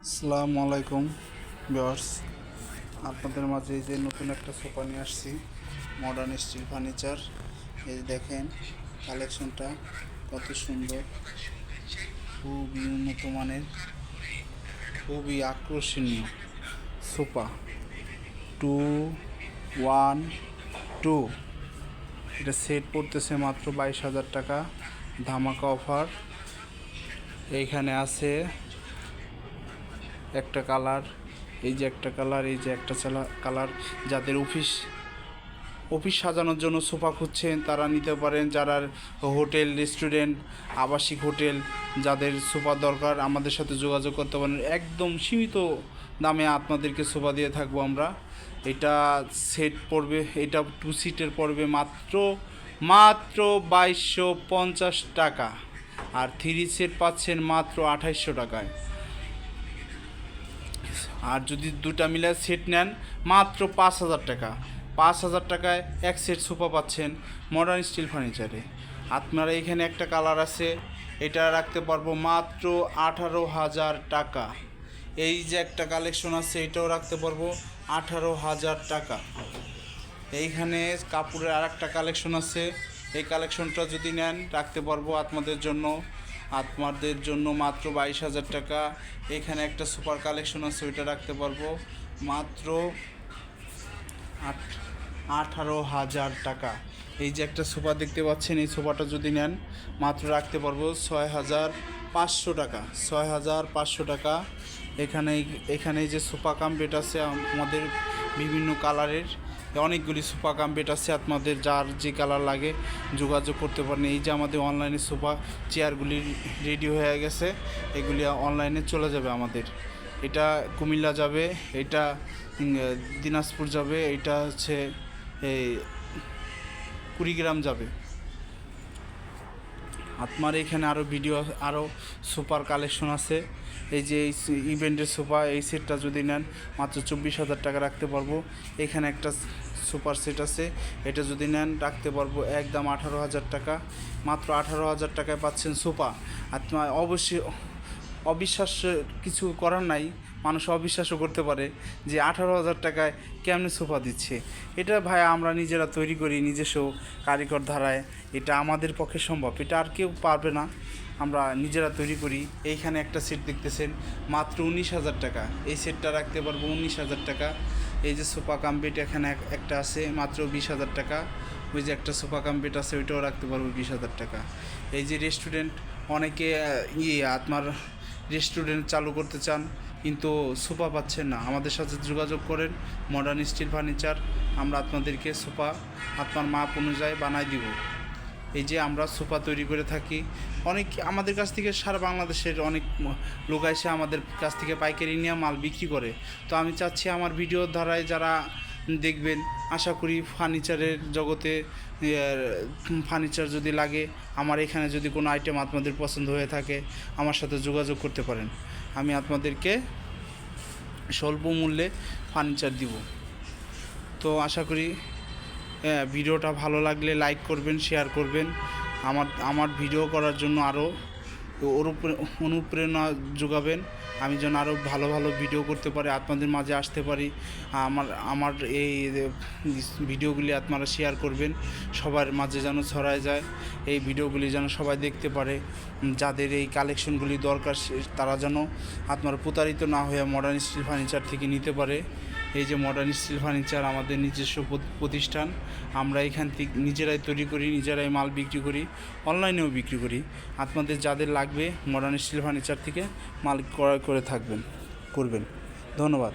আসসালামু আলাইকুম ভিউয়ার্স, আপনাদের মাঝে এই যে নতুন একটা সোফা নিয়ে আসছি, মডার্ন স্টিল ফার্নিচার। এই দেখেন কালেকশনটা কত সুন্দর, খুবই উন্নত মানের, খুবই আকর্ষণীয় সোফা 212। এটা সেট পড়তেছে মাত্র 22,000 টাকা, ধামাকা অফার। এইখানে আছে একটা কালার, এই যে একটা কালার, এই যে একটা কালার। যাদের অফিস সাজানোর জন্য সোফা খুঁজছেন তারা নিতে পারেন। যারা হোটেল, রেস্টুরেন্ট, আবাসিক হোটেল, যাদের সোফা দরকার আমাদের সাথে যোগাযোগ করতে পারেন। একদম সীমিত দামে আপনাদেরকে সোফা দিয়ে থাকবো আমরা। এটা সেট পড়বে, এটা 2 সিটের পড়বে মাত্র 2250 টাকা, আর 3 সেট পাচ্ছেন মাত্র 2800 টাকায়। আর যদি দুটা মিলে সেট নেন মাত্র 5,000 টাকা। 5,000 টাকায় এক সেট সোফা পাচ্ছেন মডার্ন স্টিল ফার্নিচারে। আপনারা এখানে একটা কালার আছে, এটা রাখতে পারবো মাত্র 18,000 টাকা। এই যে একটা কালেকশন আছে, এটাও রাখতে পারবো 18,000 টাকা। এইখানে কাপড়ের আর একটা কালেকশন আছে, এই কালেকশনটা যদি নেন রাখতে পারবো আপনাদের জন্য মাত্র 22,000 টাকা। এখানে একটা সুপার কালেকশন আছে, ওইটা রাখতে পারবো মাত্র 18,000 টাকা। এই যে একটা সোফা দেখতে পাচ্ছেন, এই সোফাটা যদি নেন মাত্র রাখতে পারবো 6,500 টাকা। 6,500 টাকা। এখানে যে সোফা কাম বেড আছে আমাদের বিভিন্ন কালারের, অনেকগুলি সোফা কাম বেড আছে। আপনাদের যার যে কালার লাগে যোগাযোগ করতে পারেন। এই যে আমাদের অনলাইনে সোফা চেয়ারগুলি রেডি হয়ে গেছে, এগুলি অনলাইনে চলে যাবে আমাদের। এটা কুমিল্লা যাবে, এটা দিনাজপুর যাবে, এটা হচ্ছে এই কুড়িগ্রাম যাবে। আপনার এখানে আরও সুপার কালেকশন আছে। এই যে এই ইভেন্টের সোফা, এই সেটটা যদি নেন মাত্র 24,000 টাকা রাখতে পারবো। এখানে একটা সুপার সেট আছে, এটা যদি নেন রাখতে পারবো একদম 18,000 টাকা। মাত্র 18,000 টাকায় পাচ্ছেন সোফা। আপনার অবশ্যই অবিশ্বাস্য কিছু করার নাই, মানুষ অবিশ্বাসও করতে পারে যে 18,000 টাকায় কেমনে সোফা দিচ্ছে। এটা ভাই আমরা নিজেরা তৈরি করি নিজস্ব কারিগর ধারায়, এটা আমাদের পক্ষে সম্ভব, এটা আর কেউ পারবে না, আমরা নিজেরা তৈরি করি। এইখানে একটা সেট দেখতেছেন মাত্র 19,000 টাকা, এই সেটটা রাখতে পারবো 19,000 টাকা। এই যে সোফা কাম বেড এখানে একটা আছে মাত্র 20,000 টাকা। ওই যে একটা সোফা কাম বেড আছে, ওইটাও রাখতে পারবো 20,000 টাকা। এই যে রেস্টুরেন্ট, অনেকে আপনার রেস্টুরেন্ট চালু করতে চান কিন্তু সোফা পাচ্ছেন না, আমাদের সাথে যোগাযোগ করেন মডার্ন স্টিল ফার্নিচার। আমরা আপনাদেরকে সোফা আপনার মাপ অনুযায়ী বানাই দিব। এই যে আমরা সোফা তৈরি করে থাকি, অনেক আমাদের কাছ থেকে সারা বাংলাদেশের অনেক লোক এসে আমাদের কাছ থেকে পাইকারি নিয়ে মাল বিক্রি করে। তো আমি চাচ্ছি আমার ভিডিওর ধারায় যারা দেখবেন, আশা করি ফার্নিচারের জগতে ফার্নিচার যদি লাগে, আমার এখানে যদি কোনো আইটেম আপনাদের পছন্দ হয়ে থাকে আমার সাথে যোগাযোগ করতে পারেন। আমি আপনাদেরকে স্বল্প মূল্যে ফার্নিচার দিব। তো আশা করি ভিডিওটা ভালো লাগলে লাইক করবেন, শেয়ার করবেন। আমার ভিডিও করার জন্য আরও অনুপ্রেরণা যোগাবেন, আমি যেন আরও ভালো ভালো ভিডিও করতে পারি, আপনাদের মাঝে আসতে পারি। আমার এই ভিডিওগুলি আপনারা শেয়ার করবেন, সবার মাঝে যেন ছড়ায় যায়, এই ভিডিওগুলি যেন সবাই দেখতে পারে। যাদের এই কালেকশনগুলি দরকার তারা যেন আপনারা প্রতারিত না হয়ে মডার্ন স্টিল ফার্নিচার থেকে নিতে পারে। এই যে মডার্ন স্টিল ফার্নিচার আমাদের নিজস্ব প্রতিষ্ঠান, আমরা এখান থেকে নিজেরাই তৈরি করি, নিজেরাই মাল বিক্রি করি, অনলাইনেও বিক্রি করি। আপনাদের যাদের লাগবে মডার্ন স্টিল ফার্নিচার থেকে মাল ক্রয় করে করবেন। ধন্যবাদ।